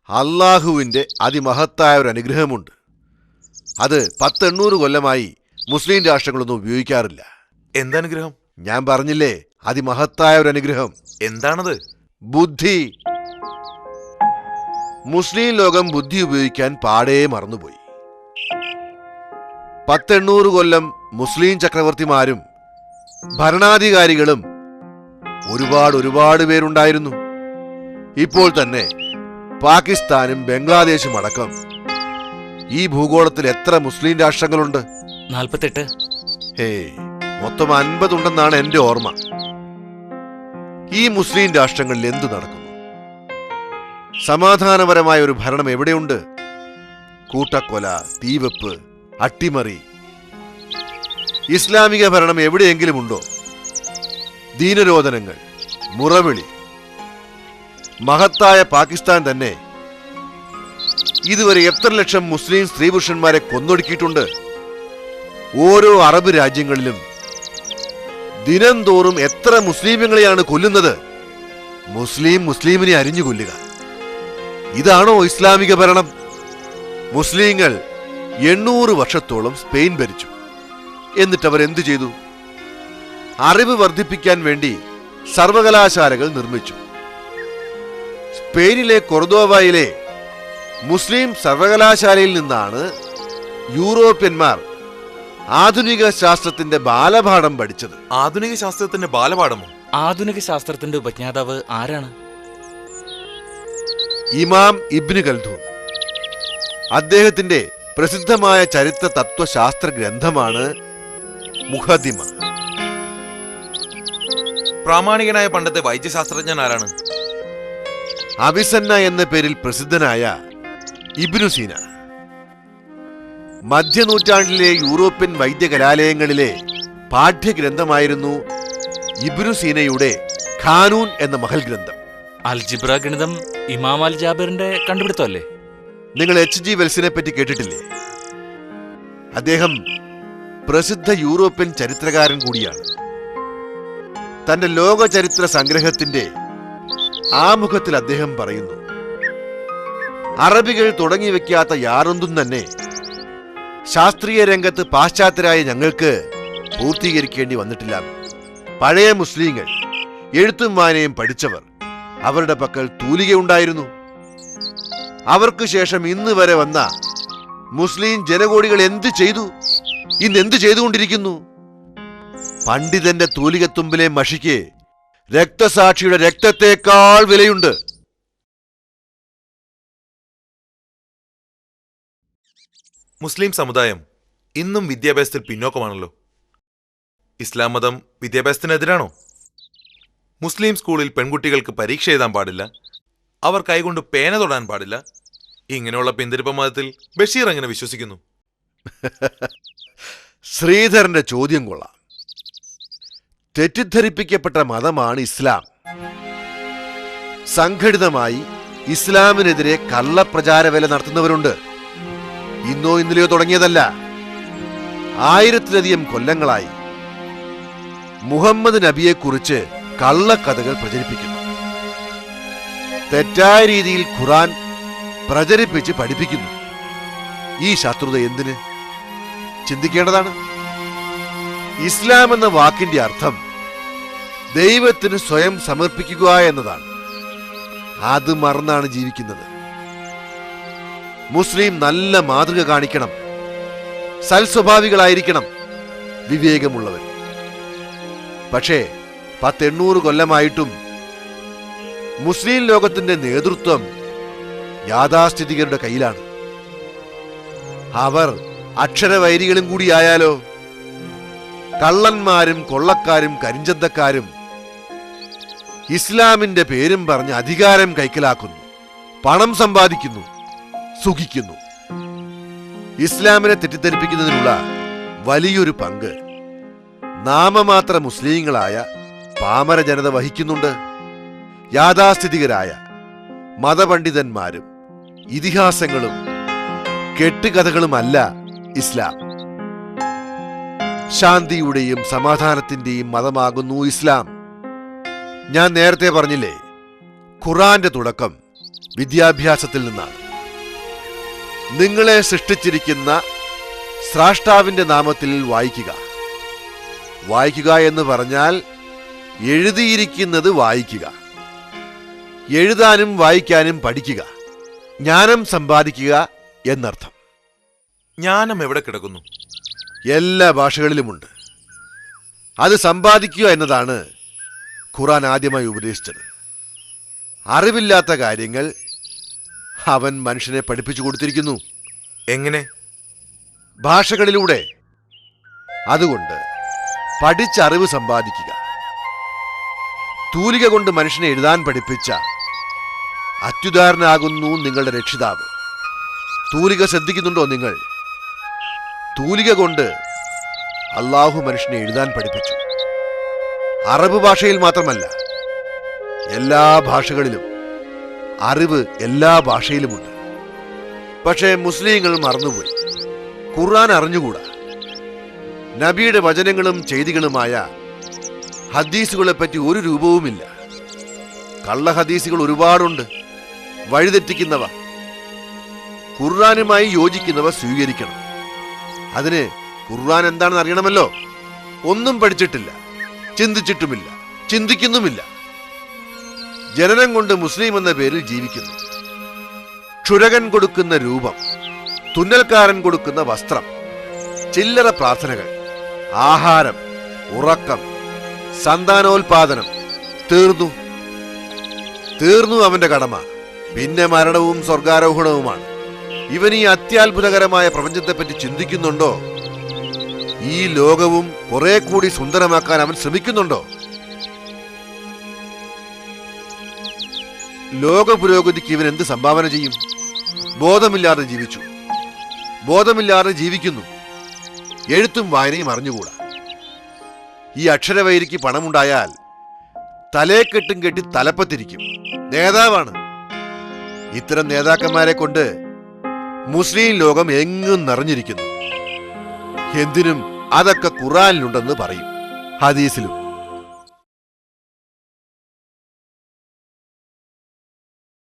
അള്ളാഹുവിൻ്റെ അതിമഹത്തായ ഒരു അനുഗ്രഹമുണ്ട്. അത് 800 കൊല്ലമായി മുസ്ലിം രാഷ്ട്രങ്ങളൊന്നും ഉപയോഗിക്കാറില്ല. എന്താനുഗ്രഹം? ഞാൻ പറഞ്ഞില്ലേ, അതിമഹത്തായ ഒരു അനുഗ്രഹം. എന്താണത്? ബുദ്ധി. മുസ്ലിം ലോകം ബുദ്ധി ഉപയോഗിക്കാൻ പാടേ മറന്നുപോയി. 800 കൊല്ലം മുസ്ലിം ചക്രവർത്തിമാരും ഭരണാധികാരികളും ഒരുപാട് പേരുണ്ടായിരുന്നു. ഇപ്പോൾ തന്നെ പാകിസ്ഥാനും ബംഗ്ലാദേശും അടക്കം ഈ ഭൂഗോളത്തിൽ എത്ര മുസ്ലിം രാഷ്ട്രങ്ങളുണ്ട്? 48. മൊത്തം 50 ഉണ്ടെന്നാണ് എന്റെ ഓർമ്മ. ഈ മുസ്ലിം രാഷ്ട്രങ്ങളിൽ എന്തു നടക്കുന്നു? സമാധാനപരമായ ഒരു ഭരണം എവിടെയുണ്ട്? കൂട്ടക്കൊല, തീവെപ്പ്, അട്ടിമറി. ഇസ്ലാമിക ഭരണം എവിടെയെങ്കിലും ഉണ്ടോ? ദീനരോധനങ്ങൾ, മുറവിളി. മഹത്തായ പാകിസ്ഥാൻ തന്നെ ഇതുവരെ എത്ര ലക്ഷം മുസ്ലിം സ്ത്രീ പുരുഷന്മാരെ കൊന്നൊടുക്കിയിട്ടുണ്ട്? ഓരോ അറബ് രാജ്യങ്ങളിലും ദിനം തോറും എത്ര മുസ്ലിമുകളെയാണ് കൊല്ലുന്നത്? മുസ്ലിമിനെ അരിഞ്ഞു കൊല്ലുക. ഇതാണോ ഇസ്ലാമിക ഭരണം? മുസ്ലിങ്ങൾ 800 വർഷത്തോളം സ്പെയിൻ ഭരിച്ചു. എന്നിട്ട് അവർ എന്തു ചെയ്തു? അറിവ് വർദ്ധിപ്പിക്കാൻ വേണ്ടി സർവകലാശാലകൾ നിർമ്മിച്ചു. സ്പെയിനിലെ കൊർദോവയിലെ മുസ്ലിം സർവകലാശാലയിൽ നിന്നാണ് യൂറോപ്യന്മാർ ആധുനിക ശാസ്ത്രത്തിന്റെ ബാലപാഠം പഠിച്ചത്. ആധുനിക ശാസ്ത്രത്തിന്റെ ബാലപാഠമോ? ആധുനിക ശാസ്ത്രത്തിന്റെ ഉപജ്ഞാതാവ് ആരാണ്? ഇമാം ഇബ്നു ഖൽദൂൻ. അദ്ദേഹത്തിന്റെ പ്രസിദ്ധമായ ചരിത്ര തത്വശാസ്ത്ര ഗ്രന്ഥമാണ് മുഖദ്ദിമ. പ്രാമാണികനായ പണ്ടത്തെ വൈദ്യശാസ്ത്രജ്ഞൻ ആരാണ്? അവിസന്ന എന്ന പേരിൽ പ്രസിദ്ധനായ ഇബ്നു സീന. മധ്യനൂറ്റാണ്ടിലെ യൂറോപ്യൻ വൈദ്യകലാലയങ്ങളിലെ പാഠ്യഗ്രന്ഥമായിരുന്നു ഇബ്നു സീനയുടെ ഖാനൂൻ എന്ന മഹൽ ഗ്രന്ഥം. അൽജിബ്ര ഗണിതം ഇമാം അൽ ജാബിറിന്റെ കണ്ടുപിടുത്തമല്ലേ? നിങ്ങൾ H.G. വെൽസിനെ പറ്റി കേട്ടിട്ടില്ലേ? അദ്ദേഹം പ്രസിദ്ധ യൂറോപ്യൻ ചരിത്രകാരൻ കൂടിയാണ്. തന്റെ ലോക ചരിത്ര സംഗ്രഹത്തിന്റെ ആമുഖത്തിൽ അദ്ദേഹം പറയുന്നു, അറബികൾ തുടങ്ങി വെക്കാത്ത യാതൊന്നും തന്നെ ശാസ്ത്രീയ രംഗത്ത് പാശ്ചാത്യരായ ഞങ്ങൾക്ക് പൂർത്തീകരിക്കേണ്ടി വന്നിട്ടില്ല. പഴയ മുസ്ലിങ്ങൾ, എഴുത്തും വായനയും പഠിച്ചവർ, അവരുടെ പക്കൽ തൂലികയുണ്ടായിരുന്നു. അവർക്ക് ശേഷം ഇന്ന് വരെ വന്ന മുസ്ലിം ജനകോടികൾ എന്ത് ചെയ്തു? ഇന്ന് എന്ത് ചെയ്തുകൊണ്ടിരിക്കുന്നു? പണ്ഡിതന്റെ തൂലികത്തുമ്പിലെ മഷിക്ക് രക്തസാക്ഷിയുടെ രക്തത്തേക്കാൾ വിലയുണ്ട്. മുസ്ലിം സമുദായം ഇന്നും വിദ്യാഭ്യാസത്തിൽ പിന്നോക്കമാണല്ലോ. ഇസ്ലാം മതം വിദ്യാഭ്യാസത്തിനെതിരാണോ? മുസ്ലിം സ്കൂളിൽ പെൺകുട്ടികൾക്ക് പരീക്ഷ എഴുതാൻ പാടില്ല, അവർ കൈകൊണ്ട് പേന തൊടാൻ പാടില്ല. ഇങ്ങനെയുള്ള പിന്തിരിപ്പ മതത്തിൽ ബഷീർ എങ്ങനെ വിശ്വസിക്കുന്നു? ശ്രീധരന്റെ ചോദ്യം കൊള്ളാം. തെറ്റിദ്ധരിപ്പിക്കപ്പെട്ട മതമാണ് ഇസ്ലാം. സംഘടിതമായി ഇസ്ലാമിനെതിരെ കള്ളപ്രചാരവേല നടത്തുന്നവരുണ്ട്. ഇന്നോ ഇന്നലെയോ തുടങ്ങിയതല്ല. 1000-ലധികം കൊല്ലങ്ങളായി മുഹമ്മദ് നബിയെക്കുറിച്ച് കള്ളക്കഥകൾ പ്രചരിപ്പിക്കുന്നു. തെറ്റായ രീതിയിൽ ഖുർആൻ പ്രചരിപ്പിച്ച് പഠിപ്പിക്കുന്നു. ഈ ശത്രുത എന്തിന്? ചിന്തിക്കേണ്ടതാണ്. ഇസ്ലാം എന്ന വാക്കിന്റെ അർത്ഥം ദൈവത്തിന് സ്വയം സമർപ്പിക്കുക എന്നതാണ്. അത് മറന്നാണ് ജീവിക്കുന്നത്. മുസ്ലിം നല്ല മാതൃക കാണിക്കണം, സൽസ്വഭാവികളായിരിക്കണം, വിവേകമുള്ളവർ. പക്ഷേ 800 കൊല്ലമായിട്ടും മുസ്ലിം ലോകത്തിന്റെ നേതൃത്വം യാഥാസ്ഥിതികരുടെ കയ്യിലാണ്. അവർ അക്ഷരവൈരികളും കൂടിയായാലോ? കള്ളന്മാരും കൊള്ളക്കാരും കരിഞ്ചന്തക്കാരും ഇസ്ലാമിന്റെ പേരും പറഞ്ഞ് അധികാരം കൈക്കലാക്കുന്നു, പണം സമ്പാദിക്കുന്നു, സുഖിക്കുന്നു. ഇസ്ലാമിനെ തെറ്റിദ്ധരിപ്പിക്കുന്നതിനുള്ള വലിയൊരു പങ്ക് നാമമാത്ര മുസ്ലിങ്ങളായ പാമര ജനത വഹിക്കുന്നുണ്ട്. യാഥാസ്ഥിതികരായ മതപണ്ഡിതന്മാരും ഇതിഹാസങ്ങളും കെട്ടുകഥകളുമല്ല ഇസ്ലാം. ശാന്തിയുടെയും സമാധാനത്തിന്റെയും മതമാകുന്നു ഇസ്ലാം. ഞാൻ നേരത്തെ പറഞ്ഞില്ലേ, ഖുർആന്റെ തുടക്കം വിദ്യാഭ്യാസത്തിൽ നിന്നാണ്. നിങ്ങളെ സൃഷ്ടിച്ചിരിക്കുന്ന സ്രഷ്ടാവിന്റെ നാമത്തിൽ വായിക്കുക. വായിക്കുക എന്ന് പറഞ്ഞാൽ എഴുതിയിരിക്കുന്നത് വായിക്കുക. എഴുതാനും വായിക്കാനും പഠിക്കുക, ജ്ഞാനം സമ്പാദിക്കുക എന്നർത്ഥം. ജ്ഞാനം എവിടെ കിടക്കുന്നു? എല്ലാ ഭാഷകളിലുമുണ്ട്. അത് സമ്പാദിക്കുക എന്നതാണ് ഖുർആൻ ആദ്യമായി ഉപദേശിച്ചത്. അറിവില്ലാത്ത കാര്യങ്ങൾ അവൻ മനുഷ്യനെ പഠിപ്പിച്ചു കൊടുത്തിരിക്കുന്നു. എങ്ങനെ? ഭാഷകളിലൂടെ. അതുകൊണ്ട് പഠിച്ചറിവ് സമ്പാദിക്കുക. തൂലിക കൊണ്ട് മനുഷ്യനെ എഴുതാൻ പഠിപ്പിച്ച അത്യുദാരനാകുന്നു നിങ്ങളുടെ രക്ഷിതാവ്. തൂലിക ശ്രദ്ധിക്കുന്നുണ്ടോ നിങ്ങൾ? തൂലിക കൊണ്ട് അള്ളാഹു മനുഷ്യനെ എഴുതാൻ പഠിപ്പിച്ചു. അറബ് ഭാഷയിൽ മാത്രമല്ല, എല്ലാ ഭാഷകളിലും. അറിവ് എല്ലാ ഭാഷയിലുമുണ്ട്. പക്ഷേ മുസ്ലിങ്ങൾ മറന്നുപോയി. ഖുർആൻ അറിഞ്ഞുകൂടാ. നബിയുടെ വചനങ്ങളും ചെയ്തികളുമായ ഹദീസുകളെപ്പറ്റി ഒരു രൂപവുമില്ല. കള്ള ഹദീസുകൾ ഒരുപാടുണ്ട്, വഴിതെറ്റിക്കുന്നവ. ഖുർആനുമായി യോജിക്കുന്നവ സ്വീകരിക്കണം. അതിന് ഖുർആൻ എന്താണെന്ന് അറിയണമല്ലോ. ഒന്നും പഠിച്ചിട്ടില്ല, ചിന്തിച്ചിട്ടുമില്ല, ചിന്തിക്കുന്നുമില്ല. ജനനം കൊണ്ട് മുസ്ലിം എന്ന പേരിൽ ജീവിക്കുന്നു. ക്ഷുരകൻ കൊടുക്കുന്ന രൂപം, തുന്നൽക്കാരൻ കൊടുക്കുന്ന വസ്ത്രം, ചില്ലറ പ്രാർത്ഥനകൾ, ആഹാരം, ഉറക്കം, സന്താനോൽപാദനം. തീർന്നു അവന്റെ കടമ. പിന്നെ മരണവും സ്വർഗാരോഹണവുമാണ്. ഇവൻ ഈ അത്യാത്ഭുതകരമായ പ്രപഞ്ചത്തെപ്പറ്റി ചിന്തിക്കുന്നുണ്ടോ? ഈ ലോകവും കുറെ കൂടി സുന്ദരമാക്കാൻ അവൻ ശ്രമിക്കുന്നുണ്ടോ? ലോക പുരോഗതിക്ക് ഇവൻ എന്ത് സംഭാവന ചെയ്യും? ബോധമില്ലാതെ ജീവിച്ചു, ബോധമില്ലാതെ ജീവിക്കുന്നു. എഴുത്തും വായനയും അറിഞ്ഞുകൂടാ. ഈ അക്ഷരവൈരിക്ക് പണമുണ്ടായാൽ തലേക്കെട്ടും കെട്ടി തലപ്പത്തിരിക്കും. നേതാവാണ്. ഇത്തരം നേതാക്കന്മാരെ കൊണ്ട് മുസ്ലിം ലോകം എങ്ങും നിറഞ്ഞിരിക്കുന്നു. എന്തിനും അതൊക്കെ ഖുർആനിലുണ്ടെന്ന് പറയും, ഹദീസിലും.